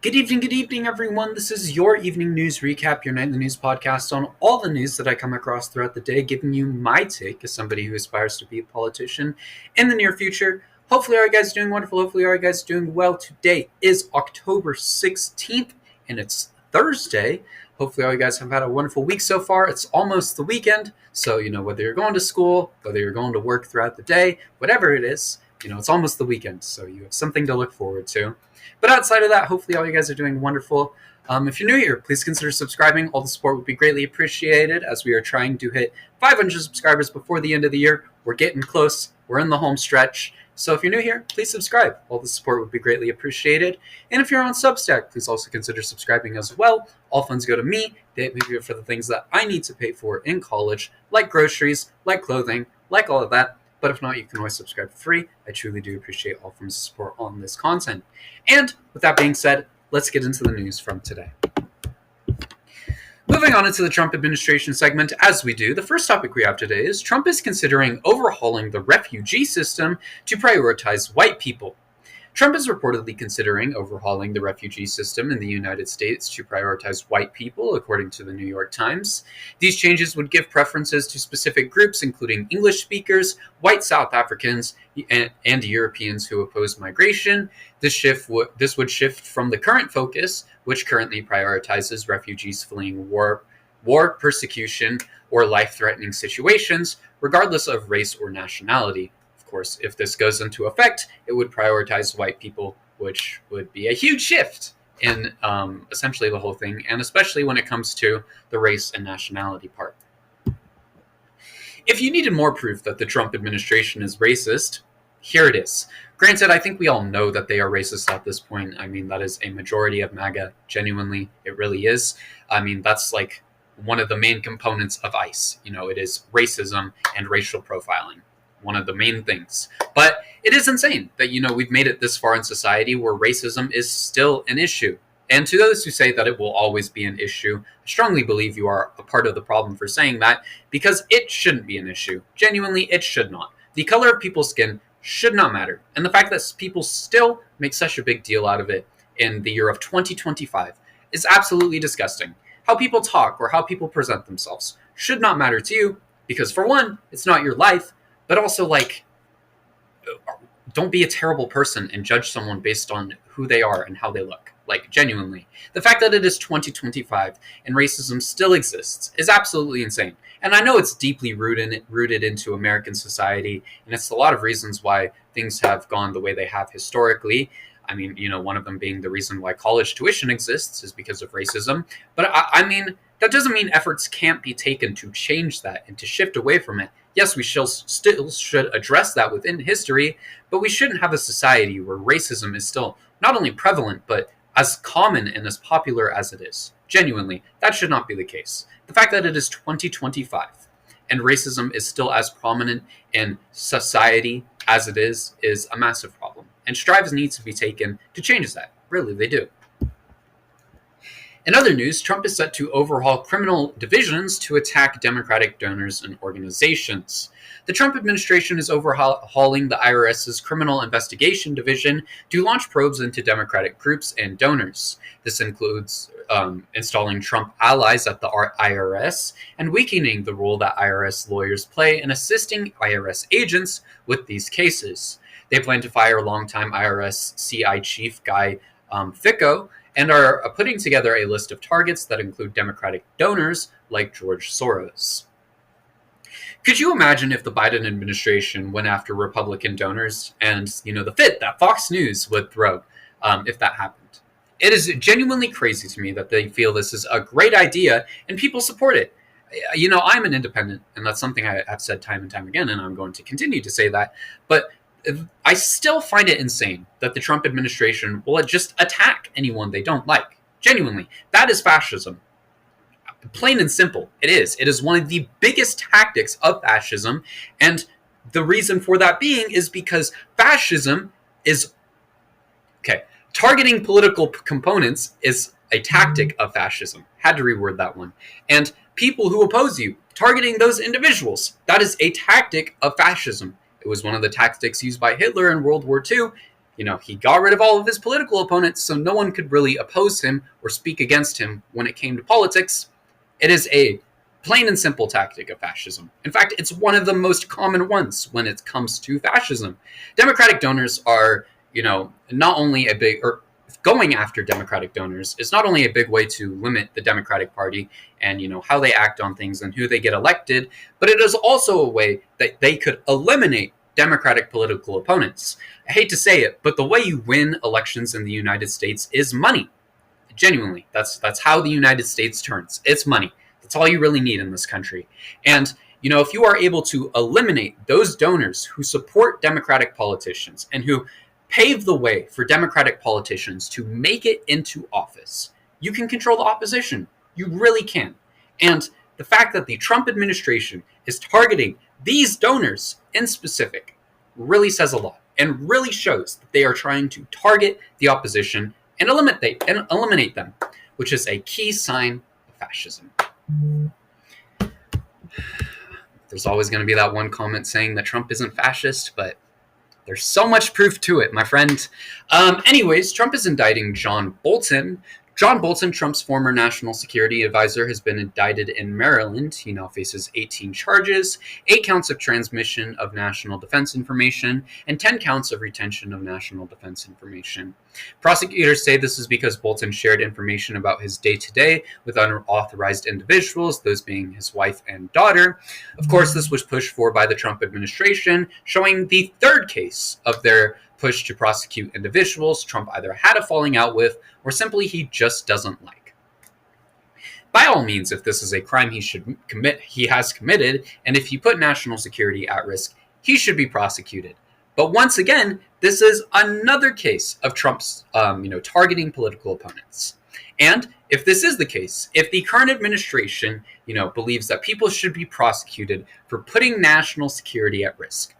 Good evening, everyone. This is your evening news recap, your nightly news podcast on all the news that I come across throughout the day, giving you my take as somebody who aspires to be a politician in the near future. Hopefully, all you guys are doing wonderful. Hopefully, all you guys are doing well. Today is October 16th, and it's Thursday. Hopefully, all you guys have had a wonderful week so far. It's almost the weekend, so, whether you're going to school, whether you're going to work throughout the day, whatever it is, it's almost the weekend, so you have something to look forward to. But outside of that, hopefully all you guys are doing wonderful. If you're new here, please consider subscribing. All the support would be greatly appreciated as we are trying to hit 500 subscribers before the end of the year. We're getting close. We're in the home stretch. So if you're new here, please subscribe. All the support would be greatly appreciated. And if you're on Substack, please also consider subscribing as well. All funds go to me. They pay for the things that I need to pay for in college, like groceries, like clothing, like all of that. But if not, you can always subscribe for free. I truly do appreciate all forms of support on this content. And with that being said, let's get into the news from today. Moving on into the Trump administration segment, as we do, the first topic we have today is Trump is considering overhauling the refugee system to prioritize white people. Trump is reportedly considering overhauling the refugee system in the United States to prioritize white people, according to the New York Times. These changes would give preferences to specific groups, including English speakers, white South Africans, and Europeans who oppose migration. This would shift from the current focus, which currently prioritizes refugees fleeing war, persecution, or life-threatening situations, regardless of race or nationality. Of course, if this goes into effect, it would prioritize white people, which would be a huge shift in essentially the whole thing, and especially when it comes to the race and nationality part. If you needed more proof that the Trump administration is racist, here it is. Granted, I think we all know that they are racist at this point. I mean, that is a majority of MAGA. Genuinely, it really is. I mean, that's like one of the main components of ICE. It is racism and racial profiling. One of the main things. But it is insane that, we've made it this far in society where racism is still an issue. And to those who say that it will always be an issue, I strongly believe you are a part of the problem for saying that, because it shouldn't be an issue. Genuinely, it should not. The color of people's skin should not matter. And the fact that people still make such a big deal out of it in the year of 2025 is absolutely disgusting. How people talk or how people present themselves should not matter to you, because for one, it's not your life. But also, don't be a terrible person and judge someone based on who they are and how they look. Genuinely. The fact that it is 2025 and racism still exists is absolutely insane. And I know it's deeply rooted into American society, and it's a lot of reasons why things have gone the way they have historically. I mean, one of them being the reason why college tuition exists is because of racism. But I mean, that doesn't mean efforts can't be taken to change that and to shift away from it. Yes, we still should address that within history, but we shouldn't have a society where racism is still not only prevalent, but as common and as popular as it is. Genuinely, that should not be the case. The fact that it is 2025 and racism is still as prominent in society as it is a massive problem. And strides need to be taken to change that. Really, they do. In other news, Trump is set to overhaul criminal divisions to attack Democratic donors and organizations. The Trump administration is overhauling the IRS's Criminal Investigation Division to launch probes into Democratic groups and donors. This includes installing Trump allies at the IRS and weakening the role that IRS lawyers play in assisting IRS agents with these cases. They plan to fire longtime IRS CI chief Guy Fico, and are putting together a list of targets that include Democratic donors like George Soros. Could you imagine if the Biden administration went after Republican donors and, the fit that Fox News would throw if that happened? It is genuinely crazy to me that they feel this is a great idea and people support it. I'm an independent, and that's something I have said time and time again, and I'm going to continue to say that. But I still find it insane that the Trump administration will just attack anyone they don't like. Genuinely, that is fascism. Plain and simple, it is. It is one of the biggest tactics of fascism, and the reason for that being is because fascism is... targeting political components is a tactic of fascism. Had to reword that one. And people who oppose you, targeting those individuals, that is a tactic of fascism. It was one of the tactics used by Hitler in World War II, He got rid of all of his political opponents, so no one could really oppose him or speak against him when it came to politics. It is a plain and simple tactic of fascism. In fact, it's one of the most common ones when it comes to fascism. Democratic donors are, not only a big, or going after Democratic donors is not only a big way to limit the Democratic Party and, how they act on things and who they get elected, but it is also a way that they could eliminate Democratic political opponents. I hate to say it, but the way you win elections in the United States is money. Genuinely, that's how the United States turns. It's money. That's all you really need in this country. And, if you are able to eliminate those donors who support Democratic politicians and who pave the way for Democratic politicians to make it into office, you can control the opposition. You really can. And the fact that the Trump administration is targeting these donors in specific really says a lot and really shows that they are trying to target the opposition and eliminate them, which is a key sign of fascism. There's always going to be that one comment saying that Trump isn't fascist, but there's so much proof to it, my friend. Anyways, Trump is indicting John Bolton. John Bolton, Trump's former national security advisor, has been indicted in Maryland. He now faces 18 charges, 8 counts of transmission of national defense information, and 10 counts of retention of national defense information. Prosecutors say this is because Bolton shared information about his day-to-day with unauthorized individuals, those being his wife and daughter. Of course, this was pushed for by the Trump administration, showing the third case of their push to prosecute individuals Trump either had a falling out with or simply he just doesn't like. By all means, if this is a crime he has committed, and if he put national security at risk, he should be prosecuted. But once again, this is another case of Trump's, targeting political opponents. And if this is the case, if the current administration, believes that people should be prosecuted for putting national security at risk,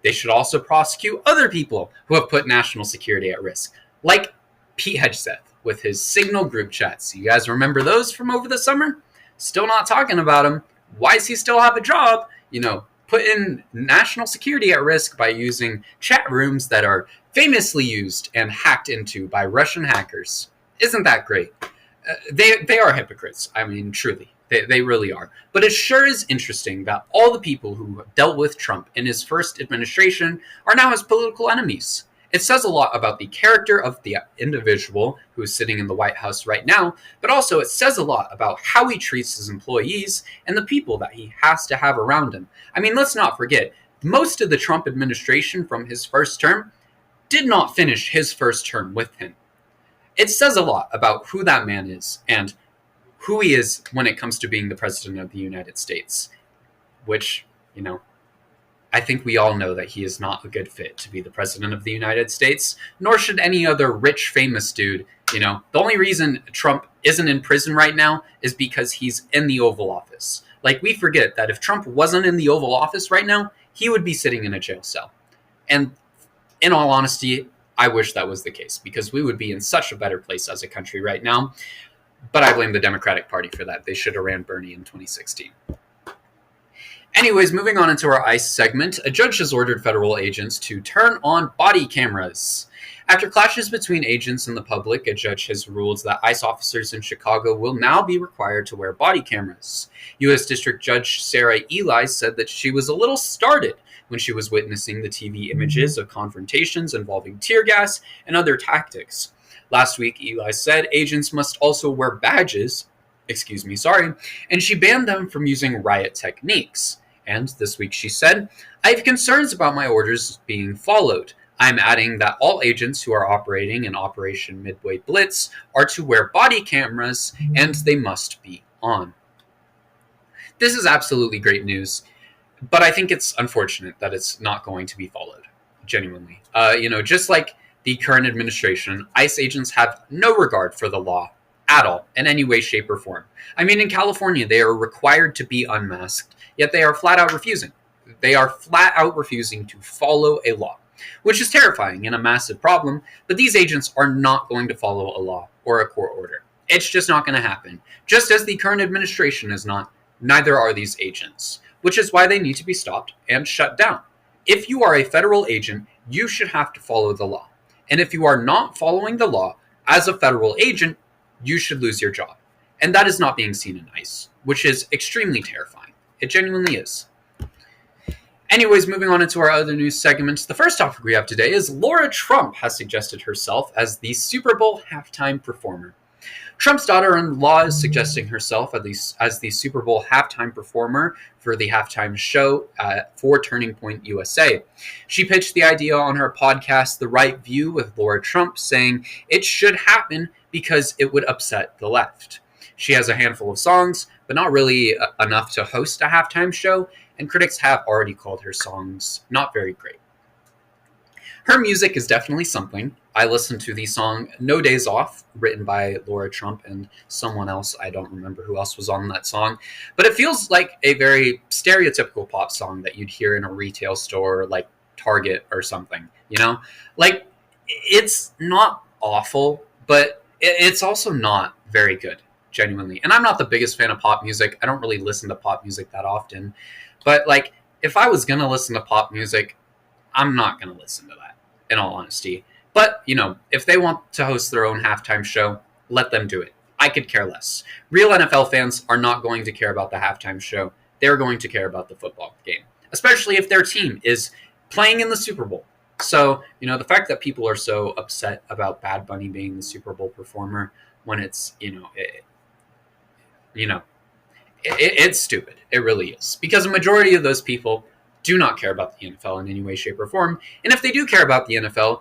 they should also prosecute other people who have put national security at risk, like Pete Hegseth with his Signal group chats. You guys remember those from over the summer? Still not talking about him. Why does he still have a job? Putting national security at risk by using chat rooms that are famously used and hacked into by Russian hackers. Isn't that great? They are hypocrites. I mean, truly. They really are. But it sure is interesting that all the people who dealt with Trump in his first administration are now his political enemies. It says a lot about the character of the individual who is sitting in the White House right now, but also it says a lot about how he treats his employees and the people that he has to have around him. I mean, let's not forget, most of the Trump administration from his first term did not finish his first term with him. It says a lot about who that man is and who he is when it comes to being the president of the United States, which, I think we all know that he is not a good fit to be the president of the United States, nor should any other rich, famous dude. The only reason Trump isn't in prison right now is because he's in the Oval Office. Like, we forget that if Trump wasn't in the Oval Office right now, he would be sitting in a jail cell. And in all honesty, I wish that was the case, because we would be in such a better place as a country right now. But I blame the Democratic Party for that. They should have ran Bernie in 2016. Anyways, moving on into our ICE segment, a judge has ordered federal agents to turn on body cameras. After clashes between agents and the public, a judge has ruled that ICE officers in Chicago will now be required to wear body cameras. U.S. District Judge Sarah Ely said that she was a little startled when she was witnessing the TV images of confrontations involving tear gas and other tactics. Last week, Ely said agents must also wear badges, and she banned them from using riot techniques. And this week she said, I have concerns about my orders being followed. I'm adding that all agents who are operating in Operation Midway Blitz are to wear body cameras, and they must be on. This is absolutely great news, but I think it's unfortunate that it's not going to be followed, genuinely. Just like the current administration, ICE agents have no regard for the law at all, in any way, shape, or form. I mean, in California, they are required to be unmasked, yet they are flat out refusing. They are flat out refusing to follow a law, which is terrifying and a massive problem, but these agents are not going to follow a law or a court order. It's just not going to happen. Just as the current administration is not, neither are these agents, which is why they need to be stopped and shut down. If you are a federal agent, you should have to follow the law. And if you are not following the law as a federal agent, you should lose your job. And that is not being seen in ICE, which is extremely terrifying. It genuinely is. Anyways, moving on into our other news segments, the first topic we have today is Laura Trump has suggested herself as the Super Bowl halftime performer. Trump's daughter-in-law is suggesting herself as the Super Bowl halftime performer for the halftime show for Turning Point USA. She pitched the idea on her podcast, The Right View with Laura Trump, saying it should happen because it would upset the left. She has a handful of songs, but not really enough to host a halftime show, and critics have already called her songs not very great. Her music is definitely something. I listened to the song No Days Off, written by Laura Trump and someone else. I don't remember who else was on that song. But it feels like a very stereotypical pop song that you'd hear in a retail store like Target or something, you know? Like, it's not awful, but it's also not very good, genuinely. And I'm not the biggest fan of pop music. I don't really listen to pop music that often. But, like, if I was going to listen to pop music, I'm not going to listen to that, in all honesty. But, you know, if they want to host their own halftime show, let them do it. I could care less. Real NFL fans are not going to care about the halftime show. They're going to care about the football game, especially if their team is playing in the Super Bowl. So, you know, the fact that people are so upset about Bad Bunny being the Super Bowl performer when it's, it's stupid. It really is. Because a majority of those people do not care about the NFL in any way, shape, or form. And if they do care about the NFL,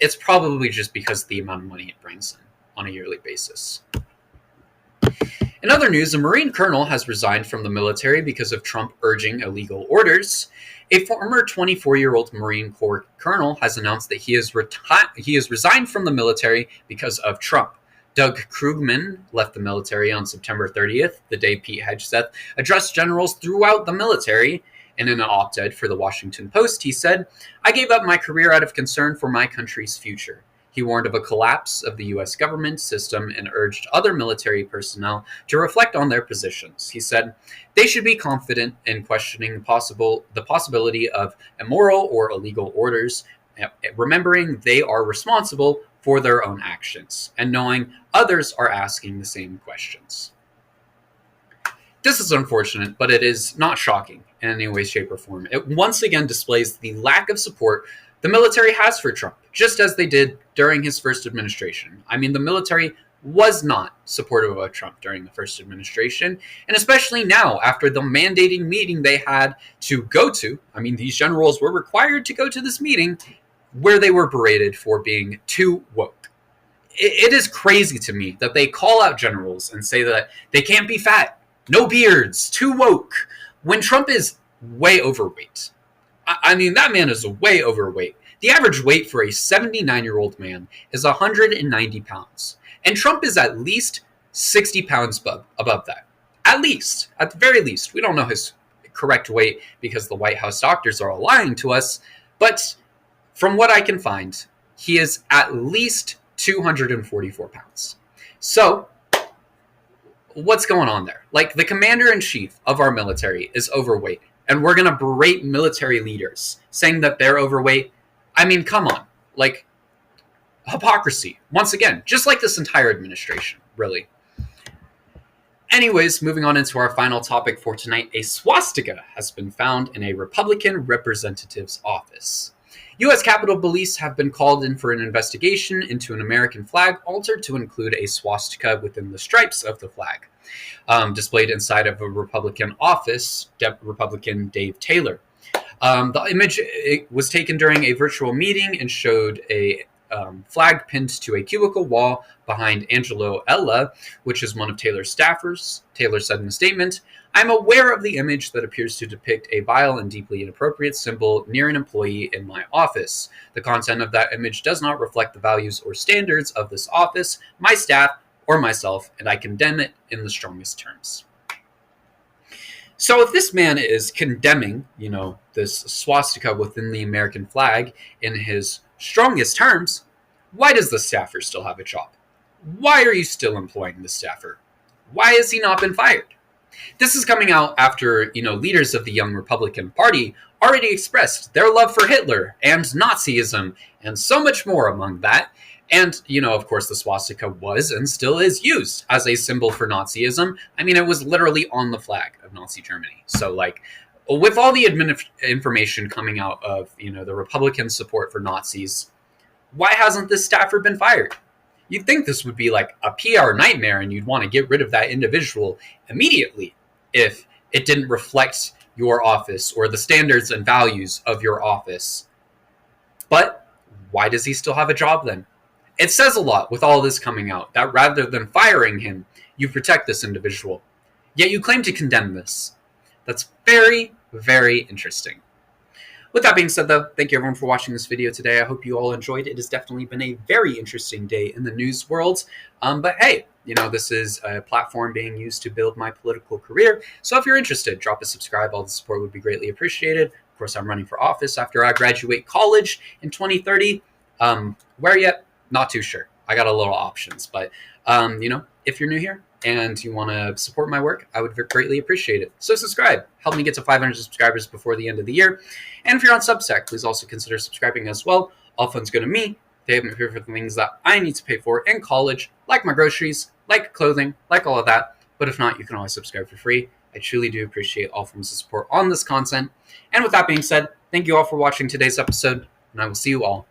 it's probably just because of the amount of money it brings in on a yearly basis. In other news, a Marine colonel has resigned from the military because of Trump urging illegal orders. A former 24-year-old Marine Corps colonel has announced that he has resigned from the military because of Trump. Doug Krugman left the military on September 30th, the day Pete Hegseth addressed generals throughout the military. And in an op-ed for the Washington Post, he said, "I gave up my career out of concern for my country's future." He warned of a collapse of the U.S. government system and urged other military personnel to reflect on their positions. He said, "They should be confident in questioning the possibility of immoral or illegal orders, remembering they are responsible for their own actions, and knowing others are asking the same questions." This is unfortunate, but it is not shocking in any way, shape, or form. It once again displays the lack of support the military has for Trump, just as they did during his first administration. I mean, the military was not supportive of Trump during the first administration, and especially now, after the mandating meeting they had to go to. I mean, these generals were required to go to this meeting where they were berated for being too woke. It is crazy to me that they call out generals and say that they can't be fat, no beards, too woke, when Trump is way overweight. I mean, that man is way overweight. The average weight for a 79-year-old man is 190 pounds. And Trump is at least 60 pounds above that. At least. At the very least. We don't know his correct weight because the White House doctors are all lying to us. But from what I can find, he is at least 244 pounds. So, what's going on there? Like, the commander-in-chief of our military is overweight, and we're going to berate military leaders saying that they're overweight. I mean, come on. Like, hypocrisy. Once again, just like this entire administration, really. Anyways, moving on into our final topic for tonight, a swastika has been found in a Republican representative's office. U.S. Capitol Police have been called in for an investigation into an American flag altered to include a swastika within the stripes of the flag, displayed inside of a Republican office, Republican Dave Taylor. The image was taken during a virtual meeting and showed a flag pinned to a cubicle wall behind Angelo Ella, which is one of Taylor's staffers. Taylor said in a statement, "I'm aware of the image that appears to depict a vile and deeply inappropriate symbol near an employee in my office. The content of that image does not reflect the values or standards of this office, my staff, or myself, and I condemn it in the strongest terms." So if this man is condemning, this swastika within the American flag in his strongest terms, why does the staffer still have a job? Why are you still employing the staffer? Why has he not been fired? This is coming out after, leaders of the Young Republican Party already expressed their love for Hitler and Nazism and so much more among that. And, of course, the swastika was and still is used as a symbol for Nazism. I mean, it was literally on the flag of Nazi Germany. So, with all the information coming out of, the Republican support for Nazis, why hasn't this staffer been fired? You'd think this would be like a PR nightmare and you'd want to get rid of that individual immediately if it didn't reflect your office or the standards and values of your office. But why does he still have a job then? It says a lot with all this coming out that rather than firing him, you protect this individual. Yet you claim to condemn this. That's very, very interesting. With that being said, though, thank you everyone for watching this video today. I hope you all enjoyed. It has definitely been a very interesting day in the news world. But hey, this is a platform being used to build my political career. So if you're interested, drop a subscribe. All the support would be greatly appreciated. Of course, I'm running for office after I graduate college in 2030. Where yet? Not too sure. I got a little options. But, if you're new here and you want to support my work, I would greatly appreciate it. So subscribe. Help me get to 500 subscribers before the end of the year. And if you're on Substack, please also consider subscribing as well. All funds go to me. They have me pay for the things that I need to pay for in college, like my groceries, like clothing, like all of that. But if not, you can always subscribe for free. I truly do appreciate all forms of support on this content. And with that being said, thank you all for watching today's episode, and I will see you all